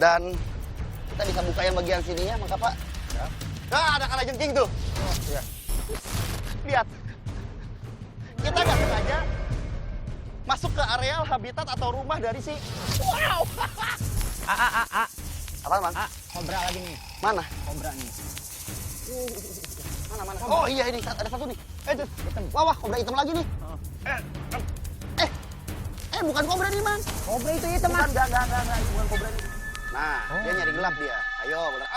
Dan kita bisa buka yang bagian sininya, Mang Kapa. Ya. Nah, ada kalajengking tuh. Oh, iya. Lihat. Kita nggak sengaja masuk ke areal habitat atau rumah dari si... Wow! Apa, Mang? Kobra lagi nih. Mana? Kobra nih. Mana? Oh iya, ini ada satu nih. Tuh. Hitam. Wah, kobra hitam lagi nih. Oh. Bukan kobra nih, Mang. Kobra itu hitam, Bukan, Mas. enggak. Ini bukan kobra nih. Nah, dia nyari gelap dia. Ayo, bener.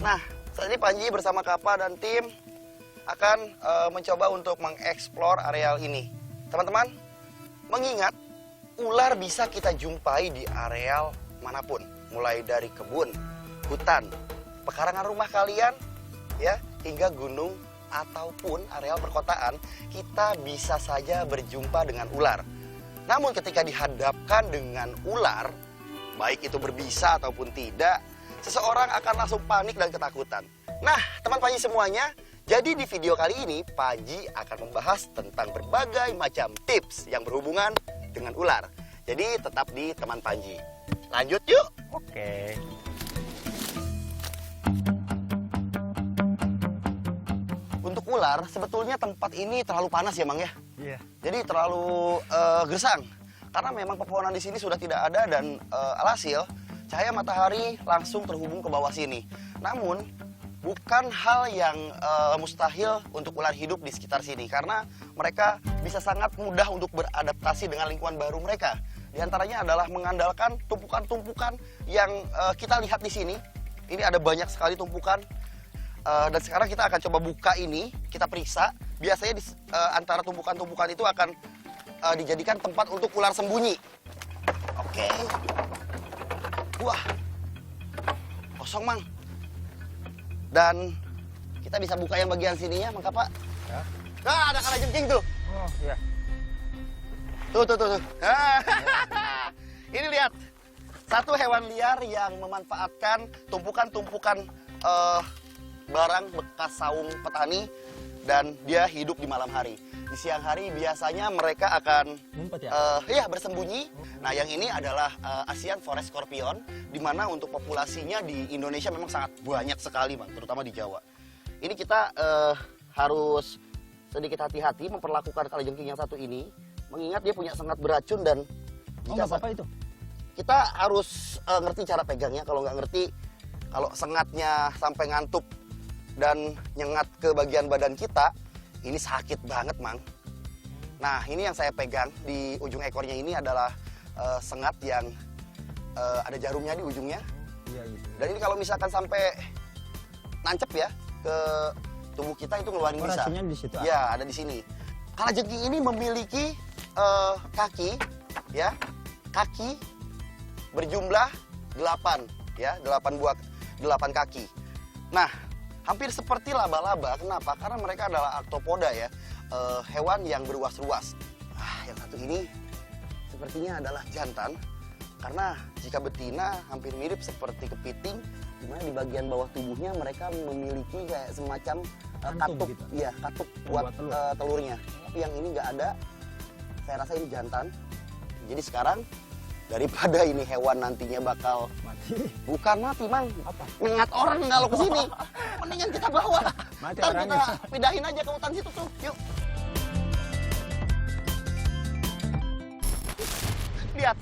Nah, saat ini Panji bersama Kapa dan tim akan mencoba untuk mengeksplor areal ini. Teman-teman, mengingat ular bisa kita jumpai di areal manapun, mulai dari kebun, hutan, pekarangan rumah kalian, ya, hingga gunung ataupun areal perkotaan, kita bisa saja berjumpa dengan ular. Namun ketika dihadapkan dengan ular, baik itu berbisa ataupun tidak, seseorang akan langsung panik dan ketakutan. Nah, teman Panji semuanya, jadi di video kali ini, Panji akan membahas tentang berbagai macam tips yang berhubungan dengan ular. Jadi tetap di teman Panji. Lanjut yuk! Oke. Untuk ular, sebetulnya tempat ini terlalu panas ya, Mang ya? Iya. Jadi terlalu gersang. Karena memang pepohonan di sini sudah tidak ada dan alhasil cahaya matahari langsung terhubung ke bawah sini. Namun, bukan hal yang mustahil untuk ular hidup di sekitar sini. Karena mereka bisa sangat mudah untuk beradaptasi dengan lingkungan baru mereka. Di antaranya adalah mengandalkan tumpukan-tumpukan yang kita lihat di sini. Ini ada banyak sekali tumpukan. Dan sekarang kita akan coba buka ini, kita periksa. Biasanya di antara tumpukan-tumpukan itu akan dijadikan tempat untuk ular sembunyi. Oke. Wah, kosong, Mang. Dan kita bisa buka yang bagian sininya, Mang Kapa. Ya. Nah, ada kalajengking tuh. Oh, iya. Tuh. Ini lihat, satu hewan liar yang memanfaatkan tumpukan-tumpukan barang bekas saung petani dan dia hidup di malam hari. Di siang hari biasanya mereka akan Ngumpet ya? bersembunyi. Nah, yang ini adalah Asian Forest Scorpion, di mana untuk populasinya di Indonesia memang sangat banyak sekali, Bang, terutama di Jawa. Ini kita harus sedikit hati-hati memperlakukan kalajengking yang satu ini, mengingat dia punya sengat beracun dan Nggak apa-apa itu. kita harus ngerti cara pegangnya. Kalau nggak ngerti, kalau sengatnya sampai ngantuk dan nyengat ke bagian badan kita, ini sakit banget, Mang. Nah, ini yang saya pegang di ujung ekornya ini adalah sengat yang ada jarumnya di ujungnya. Iya. Dan ini kalau misalkan sampai nancep ya ke tubuh kita, itu ngeluarin Oh, bisa. racunnya di situ. Ya, ada di sini. Kalajengking ini memiliki kaki, ya, kaki berjumlah 8, ya, 8 kaki. Nah, hampir seperti laba-laba. Kenapa? Karena mereka adalah arthropoda ya, hewan yang beruas-ruas. Yang satu ini sepertinya adalah jantan. Karena jika betina hampir mirip seperti kepiting, di mana di bagian bawah tubuhnya mereka memiliki kayak semacam katup, gitu. ya, katup buat Buat telur. telurnya. Tapi yang ini nggak ada. Saya rasa ini jantan. Jadi sekarang daripada ini hewan nantinya bakal Mati. bukan mati, Mang, Apa? mengingat orang kalau ke sini. Mendingan kita bawa. Mati Ntar orangnya. kita pindahin aja ke hutan situ tuh. Yuk. Lihat.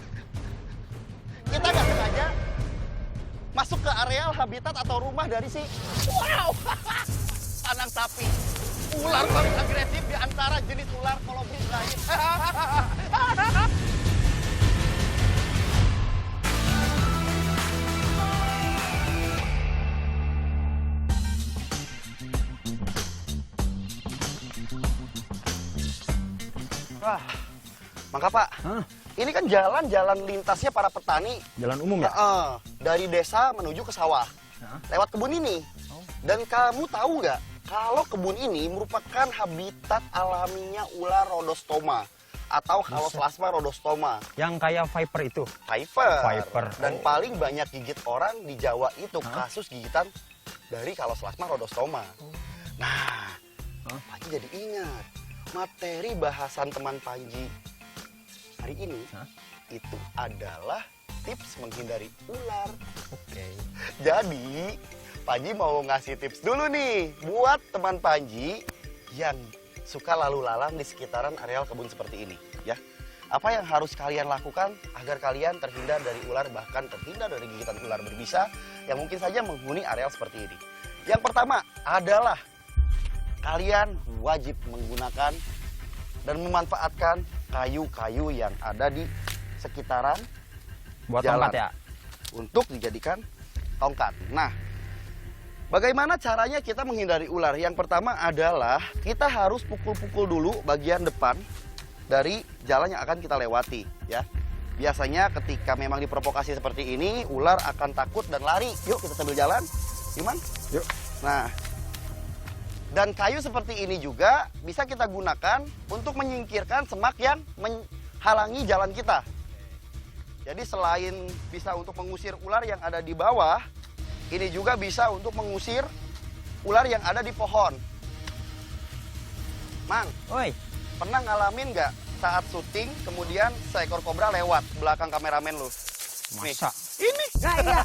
Kita nggak sengaja masuk ke areal habitat atau rumah dari si... Wow! Tanang sapi. Ular paling agresif di antara jenis ular kolobris lain. Wah, Mang Kapa, Hah? ini kan jalan lintasnya para petani. Jalan umum ya? Dari desa menuju ke sawah, Hah? lewat kebun ini. Oh. Dan kamu tahu nggak, kalau kebun ini merupakan habitat alaminya ular Rhodostoma atau Halosplasma rhodostoma. Yang kayak viper itu. Viper. Dan paling banyak gigit orang di Jawa itu kasus gigitan dari Halosplasma rhodostoma. Nah, Panji jadi ingat materi bahasan teman Panji hari ini itu adalah tips menghindari ular. Oke. Jadi Panji mau ngasih tips dulu nih buat teman Panji yang suka lalu lalang di sekitaran areal kebun seperti ini, ya. Apa yang harus kalian lakukan agar kalian terhindar dari ular, bahkan terhindar dari gigitan ular berbisa yang mungkin saja menghuni areal seperti ini. Yang pertama adalah kalian wajib menggunakan dan memanfaatkan kayu-kayu yang ada di sekitaran Buat jalan tongkat ya? untuk dijadikan tongkat. Nah, bagaimana caranya kita menghindari ular? Yang pertama adalah kita harus pukul-pukul dulu bagian depan dari jalan yang akan kita lewati, ya. Biasanya ketika memang diprovokasi seperti ini, ular akan takut dan lari. Yuk kita sambil jalan, Iman. Yuk. Nah, dan kayu seperti ini juga bisa kita gunakan untuk menyingkirkan semak yang menghalangi jalan kita. Jadi selain bisa untuk mengusir ular yang ada di bawah, ini juga bisa untuk mengusir ular yang ada di pohon. Mang, Oi, pernah ngalamin nggak saat syuting kemudian seekor kobra lewat belakang kameramen lu? Nih, masa? ini. Nah, iya.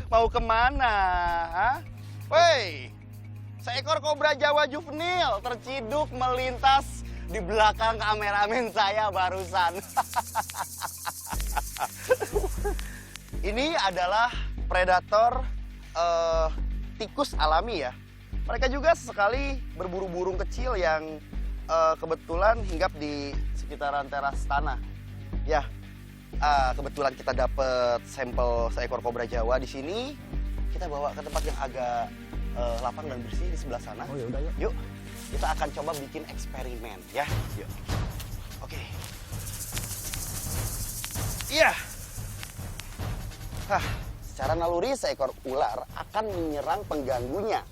Mau kemana? Hah? Woi, seekor kobra Jawa juvenil terciduk melintas di belakang kameramen saya barusan. Ini adalah predator tikus alami ya. Mereka juga sesekali berburu burung kecil yang kebetulan hinggap di sekitaran teras tanah. Ya, kebetulan kita dapat sampel seekor kobra Jawa di sini. Kita bawa ke tempat yang agak lapang dan bersih di sebelah sana. Oh ya udah yuk. Yuk, kita akan coba bikin eksperimen ya. Yuk. Oke. Iya. Secara naluri seekor ular akan menyerang pengganggunya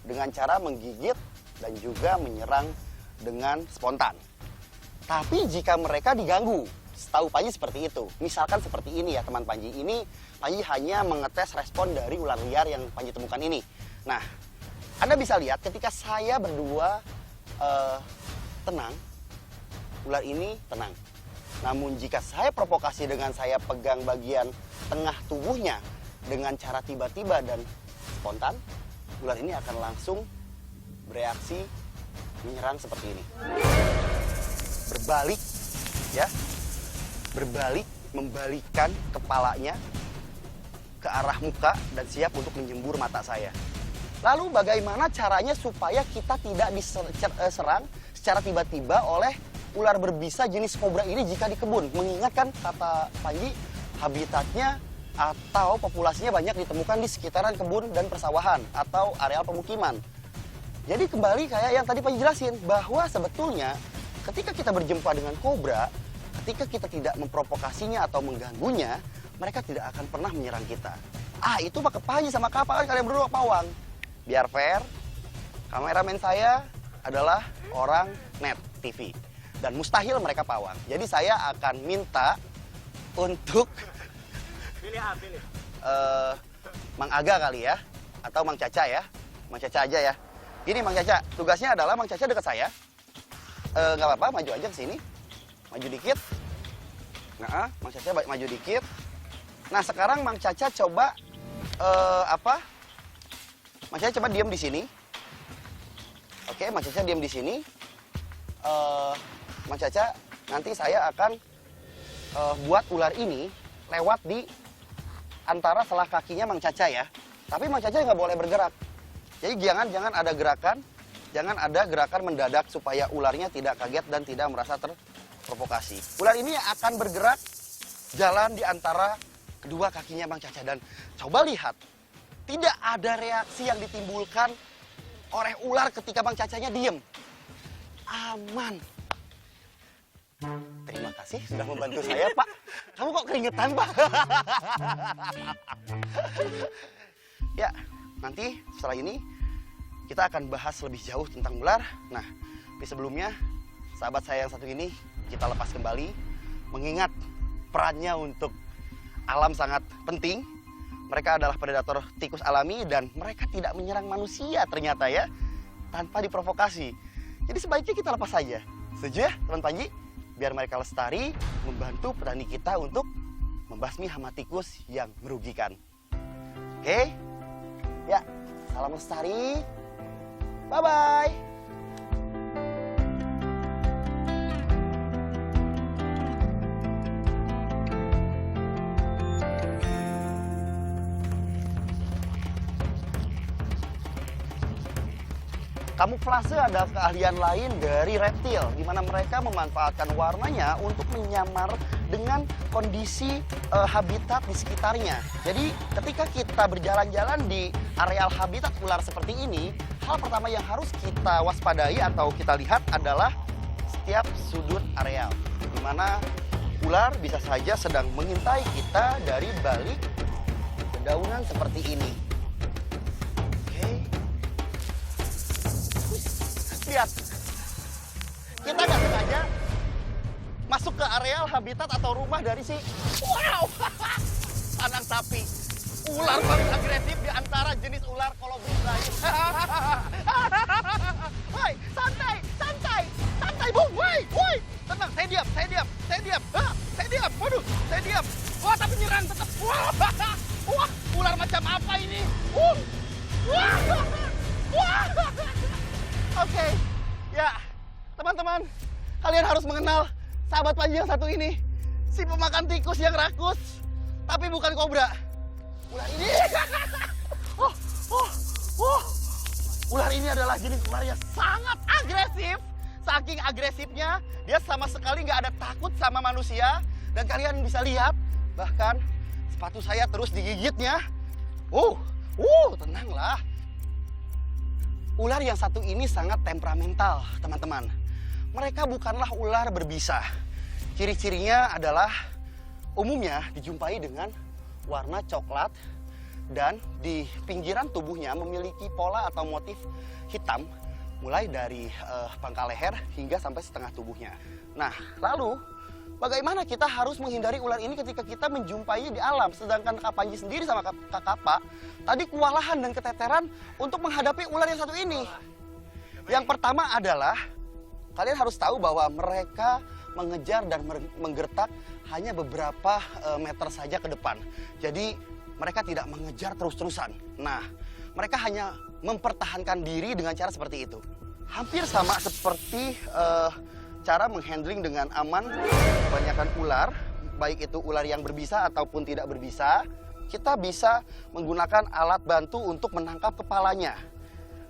dengan cara menggigit dan juga menyerang dengan spontan. Tapi jika mereka diganggu, setahu Panji seperti itu. Misalkan seperti ini ya teman Panji. Ini Panji hanya mengetes respon dari ular liar yang Panji temukan ini. Nah, Anda bisa lihat ketika saya berdua tenang, ular ini tenang. Namun jika saya provokasi dengan saya pegang bagian tengah tubuhnya dengan cara tiba-tiba dan spontan, ular ini akan langsung bereaksi menyerang seperti ini. Berbalik, ya. Berbalik, membalikkan kepalanya ke arah muka dan siap untuk menjembur mata saya. Lalu bagaimana caranya supaya kita tidak diserang secara tiba-tiba oleh ular berbisa jenis kobra ini jika di kebun? Mengingatkan kata Panji, habitatnya atau populasinya banyak ditemukan di sekitaran kebun dan persawahan atau areal pemukiman. Jadi kembali kayak yang tadi Panji jelasin, bahwa sebetulnya ketika kita berjumpa dengan kobra, ketika kita tidak memprovokasinya atau mengganggunya, mereka tidak akan pernah menyerang kita. Itu pakai Panji sama Kapal, kan kalian berdua pawang. Biar fair, kameramen saya adalah orang Net TV. Dan mustahil mereka pawang. Jadi saya akan minta untuk pilih. Mang Aga kali ya, atau Mang Caca ya. Mang Caca aja ya. Ini Mang Caca, tugasnya adalah Mang Caca dekat saya. Nggak apa-apa, maju aja ke sini. Maju dikit. Nah, Mang Caca maju dikit. Nah, sekarang Mang Caca coba Mang Caca coba diam di sini. Oke, Mang Caca diam di sini. Mang Caca, nanti saya akan buat ular ini lewat di antara selah kakinya Mang Caca ya. Tapi Mang Caca nggak boleh bergerak. Jadi jangan ada gerakan mendadak supaya ularnya tidak kaget dan tidak merasa terprovokasi. Ular ini akan bergerak jalan di antara kedua kakinya Mang Caca dan coba lihat, tidak ada reaksi yang ditimbulkan oleh ular ketika Mang Cacanya diem. Aman. Terima kasih sudah membantu saya, Pak. Kamu kok keringetan, Pak? Ya, nanti setelah ini kita akan bahas lebih jauh tentang ular. Nah, tapi sebelumnya, sahabat saya yang satu ini kita lepas kembali. Mengingat perannya untuk alam sangat penting. Mereka adalah predator tikus alami dan mereka tidak menyerang manusia ternyata ya. Tanpa diprovokasi. Jadi sebaiknya kita lepas saja. Setuju ya, teman Panji? Biar mereka lestari, membantu petani kita untuk membasmi hama tikus yang merugikan. Oke? Ya, salam lestari. Bye-bye. Kamuflase adalah keahlian lain dari reptil, di mana mereka memanfaatkan warnanya untuk menyamar dengan kondisi habitat di sekitarnya. Jadi ketika kita berjalan-jalan di areal habitat ular seperti ini, hal pertama yang harus kita waspadai atau kita lihat adalah setiap sudut areal, di mana ular bisa saja sedang mengintai kita dari balik dedaunan seperti ini. Lihat, kita nggak sengaja masuk ke areal habitat atau rumah dari si kandang sapi. Ular paling agresif di antara jenis ular kolobris lain. Woi, santai, santai, santai, Bung. Woi, tenang, saya diam. Saya diam, waduh, saya diam. Wah, tapi nyerang tetap. Wah, ular macam apa ini? Wah. Oke, ya teman-teman, kalian harus mengenal sahabat Panji yang satu ini. Si pemakan tikus yang rakus, tapi bukan kobra. Ular ini, ular ini adalah jenis ular yang sangat agresif. Saking agresifnya, dia sama sekali nggak ada takut sama manusia. Dan kalian bisa lihat, bahkan sepatu saya terus digigitnya. Tenanglah. Ular yang satu ini sangat temperamental, teman-teman. Mereka bukanlah ular berbisa. Ciri-cirinya adalah umumnya dijumpai dengan warna coklat dan di pinggiran tubuhnya memiliki pola atau motif hitam mulai dari pangkal leher hingga sampai setengah tubuhnya. Nah, lalu bagaimana kita harus menghindari ular ini ketika kita menjumpainya di alam? Sedangkan Kak Panji sendiri sama Kak Kapa tadi kewalahan dan keteteran untuk menghadapi ular yang satu ini. Yang pertama adalah kalian harus tahu bahwa mereka mengejar dan menggertak hanya beberapa meter saja ke depan. Jadi mereka tidak mengejar terus-terusan. Nah, mereka hanya mempertahankan diri dengan cara seperti itu. Hampir sama seperti cara menghandling dengan aman kebanyakan ular, baik itu ular yang berbisa ataupun tidak berbisa. Kita bisa menggunakan alat bantu untuk menangkap kepalanya.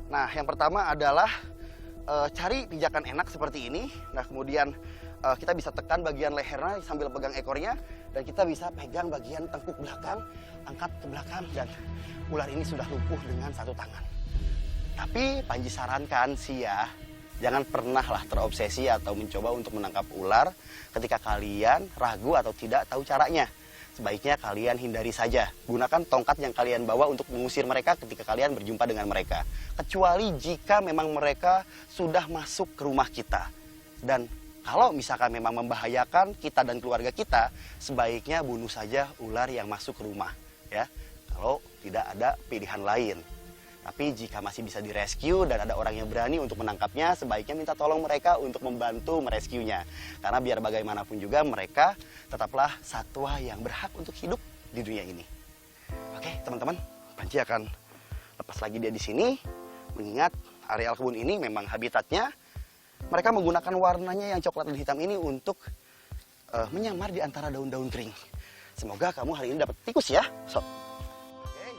Nah, yang pertama adalah cari pijakan enak seperti ini. Nah, kemudian kita bisa tekan bagian lehernya sambil pegang ekornya. Dan kita bisa pegang bagian tengkuk belakang, angkat ke belakang. Dan ular ini sudah lumpuh dengan satu tangan. Tapi Panji sarankan sih ya, jangan pernahlah terobsesi atau mencoba untuk menangkap ular ketika kalian ragu atau tidak tahu caranya. Sebaiknya kalian hindari saja. Gunakan tongkat yang kalian bawa untuk mengusir mereka ketika kalian berjumpa dengan mereka. Kecuali jika memang mereka sudah masuk ke rumah kita. Dan kalau misalkan memang membahayakan kita dan keluarga kita, sebaiknya bunuh saja ular yang masuk ke rumah. Ya, kalau tidak ada pilihan lain. Tapi jika masih bisa direscue dan ada orang yang berani untuk menangkapnya, sebaiknya minta tolong mereka untuk membantu merescuenya. Karena biar bagaimanapun juga mereka tetaplah satwa yang berhak untuk hidup di dunia ini. Oke, teman-teman, Panji akan lepas lagi dia di sini. Mengingat areal kebun ini memang habitatnya, mereka menggunakan warnanya yang coklat dan hitam ini untuk menyamar di antara daun-daun kering. Semoga kamu hari ini dapat tikus ya, Sob.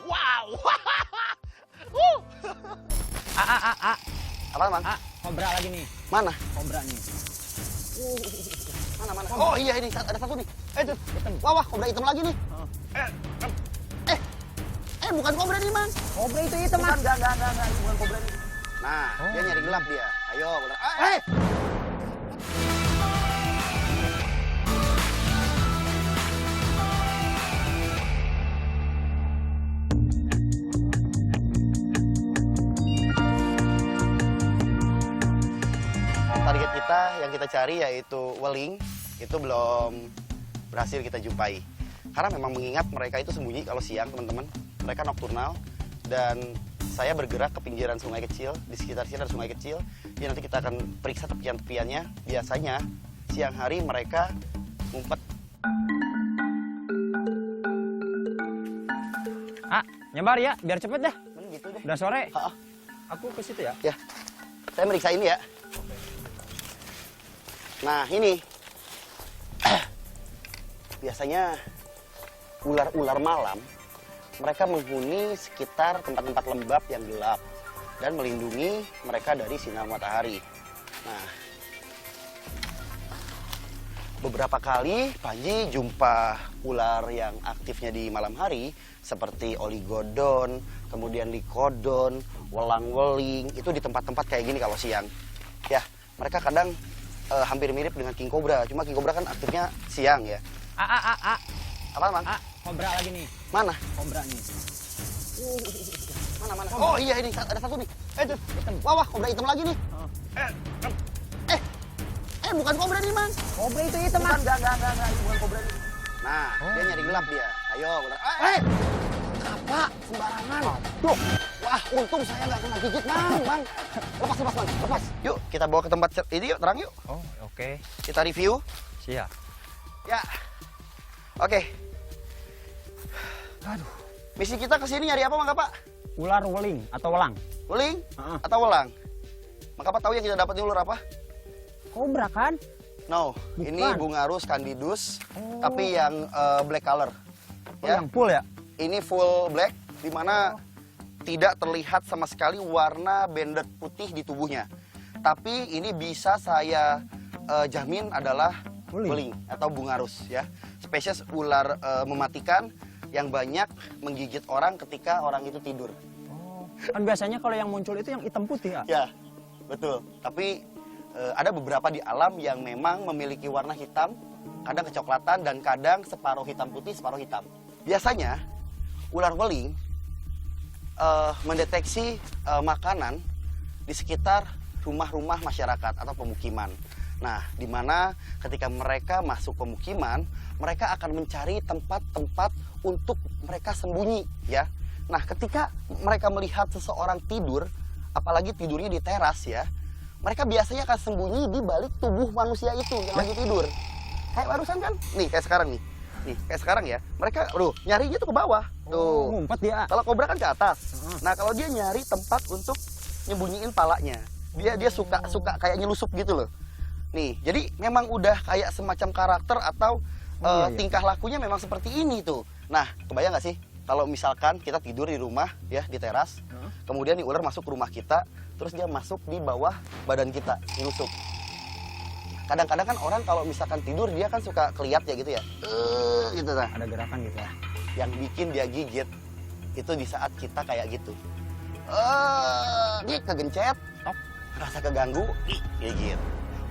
Wow! Apa, Man? Kobra lagi nih. Mana? Kobra nih. Mana? Oh iya ini, ada satu nih. Itu. Wah, kobra hitam lagi nih. Bukan kobra nih, Man. Kobra itu hitam, Mas. Enggak, ini bukan kobra nih. Nah, dia nyari gelap dia. Ayo, bener. kita yang kita cari yaitu weling itu belum berhasil kita jumpai. Karena memang mengingat mereka itu sembunyi kalau siang, teman-teman. Mereka nokturnal dan saya bergerak ke pinggiran sungai kecil. Di sekitar sini ada sungai kecil. Jadi nanti kita akan periksa tepian-tepiannya. Biasanya siang hari mereka ngumpet. Nyebar ya, biar cepet deh. Gitu deh. Udah sore. Ha-ha. Aku ke situ ya. Ya, saya meriksa ini ya. Nah, ini. Biasanya ular-ular malam, mereka menghuni sekitar tempat-tempat lembab yang gelap dan melindungi mereka dari sinar matahari. Nah, beberapa kali Panji jumpa ular yang aktifnya di malam hari seperti oligodon, kemudian likodon, welang-weling, itu di tempat-tempat kayak gini kalau siang. Ya, mereka kadang hampir mirip dengan king cobra, cuma king cobra kan aktifnya siang ya. Apa, Mang? Kobra lagi nih. Mana? Kobra nih. Mana? Oh iya ini ada satu nih. Itu hitam. Wah, kobra hitam lagi nih. Bukan kobra nih, Mang. Kobra itu hitam, Mas. Enggak, ini bukan kobra nih. Nah, dia nyari gelap dia. Ayo, bener. Apa? Sembarangan. Tuh. Wah, untung saya nggak kena gigit, Mang. Lepas, Mang. Lepas. Yuk, kita bawa ke tempat ini yuk, terang yuk. Oh, oke. Kita review. Siap. Ya. Oke. Aduh. Misi kita ke sini nyari apa, Mang Kapa? Ular weling atau welang? Weling Heeh. atau welang? Mang Kapa tahu yang kita dapat ular apa? Kobra kan? No, Bukan. ini Bungarus candidus, Oh. tapi yang black color. Oh, yang full ya? Ini full black, di mana tidak terlihat sama sekali warna banded putih di tubuhnya. Tapi ini bisa saya jamin adalah weling atau Bungarus ya. Spesies ular mematikan yang banyak menggigit orang ketika orang itu tidur. Oh. Kan biasanya kalau yang muncul itu yang hitam putih ya? Ya, betul. Tapi ada beberapa di alam yang memang memiliki warna hitam, kadang kecoklatan dan kadang separuh hitam putih, separuh hitam. Biasanya ular weling mendeteksi makanan di sekitar rumah-rumah masyarakat atau pemukiman. Nah, di mana ketika mereka masuk pemukiman, mereka akan mencari tempat-tempat untuk mereka sembunyi, ya. Nah, ketika mereka melihat seseorang tidur, apalagi tidurnya di teras, ya, mereka biasanya akan sembunyi di balik tubuh manusia itu yang lagi tidur. Kayak barusan kan? Nih, kayak sekarang nih. Nih, kayak sekarang ya. Mereka, nyarinya tuh ke bawah. Tuh. Ngumpet dia. Kalau kobra kan ke atas. Nah, kalau dia nyari tempat untuk nyembunyiin palanya. Dia suka kayak nyelusup gitu loh. Nih, jadi memang udah kayak semacam karakter atau iya. tingkah lakunya memang seperti ini tuh. Nah, kebayang nggak sih kalau misalkan kita tidur di rumah ya, di teras, kemudian nih ular masuk ke rumah kita, terus dia masuk di bawah badan kita, nyelusup. Kadang-kadang kan orang kalau misalkan tidur dia kan suka keliat ya gitu ya, gitu nah. Ada gerakan gitu ya. Yang bikin dia gigit itu di saat kita kayak gitu. Dia kegencet, rasa keganggu, gigit.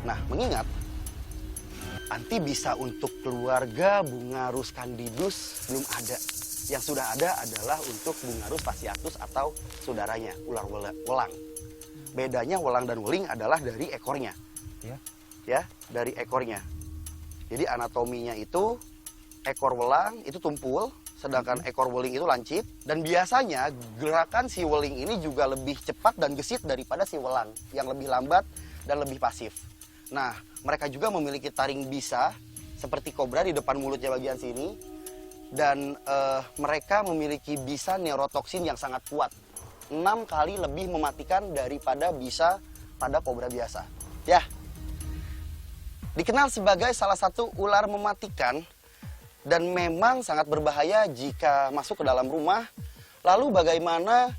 Nah, mengingat antibisa untuk keluarga Bungarus candidus belum ada. Yang sudah ada adalah untuk Bungarus fasciatus atau saudaranya, ular welang. Bedanya welang dan weling adalah dari ekornya. Ya, dari ekornya. Jadi anatominya itu ekor welang itu tumpul, sedangkan ekor weling itu lancip. Dan biasanya gerakan si weling ini juga lebih cepat dan gesit daripada si welang yang lebih lambat dan lebih pasif. Nah, mereka juga memiliki taring bisa seperti kobra di depan mulutnya bagian sini. Dan mereka memiliki bisa neurotoksin yang sangat kuat. 6 kali lebih mematikan daripada bisa pada kobra biasa. Ya, dikenal sebagai salah satu ular mematikan dan memang sangat berbahaya jika masuk ke dalam rumah. Lalu bagaimana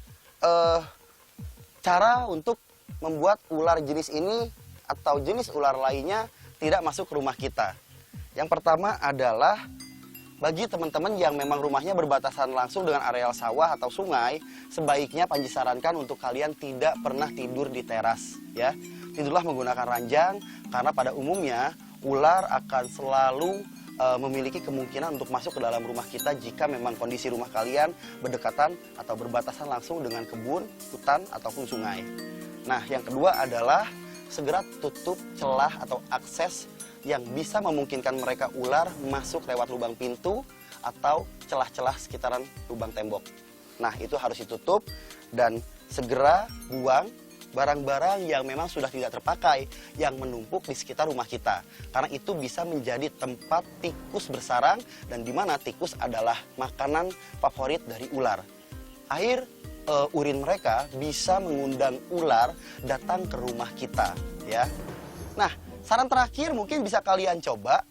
cara untuk membuat ular jenis ini atau jenis ular lainnya tidak masuk ke rumah kita? Yang pertama adalah bagi teman-teman yang memang rumahnya berbatasan langsung dengan areal sawah atau sungai, sebaiknya Panji sarankan untuk kalian tidak pernah tidur di teras, ya. Tidurlah menggunakan ranjang, karena pada umumnya ular akan selalu memiliki kemungkinan untuk masuk ke dalam rumah kita jika memang kondisi rumah kalian berdekatan atau berbatasan langsung dengan kebun, hutan, ataupun sungai. Nah, yang kedua adalah segera tutup celah atau akses yang bisa memungkinkan mereka ular masuk lewat lubang pintu atau celah-celah sekitaran lubang tembok. Nah, itu harus ditutup dan segera buang barang-barang yang memang sudah tidak terpakai yang menumpuk di sekitar rumah kita. Karena itu bisa menjadi tempat tikus bersarang dan di mana tikus adalah makanan favorit dari ular. Air urin mereka bisa mengundang ular datang ke rumah kita, ya. Nah, saran terakhir mungkin bisa kalian coba.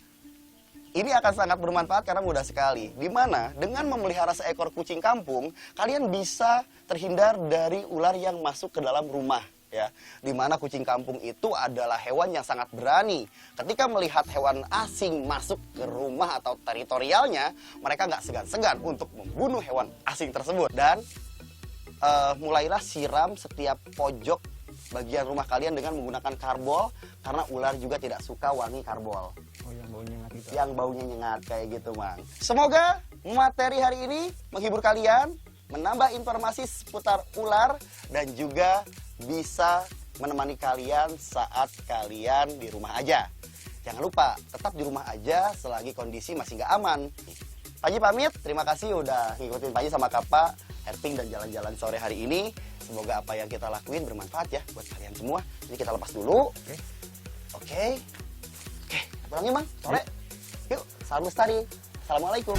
Ini akan sangat bermanfaat karena mudah sekali. Dimana dengan memelihara seekor kucing kampung, kalian bisa terhindar dari ular yang masuk ke dalam rumah. Ya, dimana kucing kampung itu adalah hewan yang sangat berani. Ketika melihat hewan asing masuk ke rumah atau teritorialnya, mereka nggak segan-segan untuk membunuh hewan asing tersebut. Dan mulailah siram setiap pojok bagian rumah kalian dengan menggunakan karbol, karena ular juga tidak suka wangi karbol. Oh, yang baunya nyengat itu. Yang baunya nyengat kayak gitu, Mang. Semoga materi hari ini menghibur kalian, menambah informasi seputar ular, dan juga bisa menemani kalian saat kalian di rumah aja. Jangan lupa, tetap di rumah aja selagi kondisi masih nggak aman. Panji pamit, terima kasih udah ngikutin Panji sama Kapa, herping dan jalan-jalan sore hari ini. Semoga apa yang kita lakuin bermanfaat ya buat kalian semua. Jadi kita lepas dulu. Oke. Pulang yuk, Mang. Sore. Yuk, salam lestari. Assalamualaikum.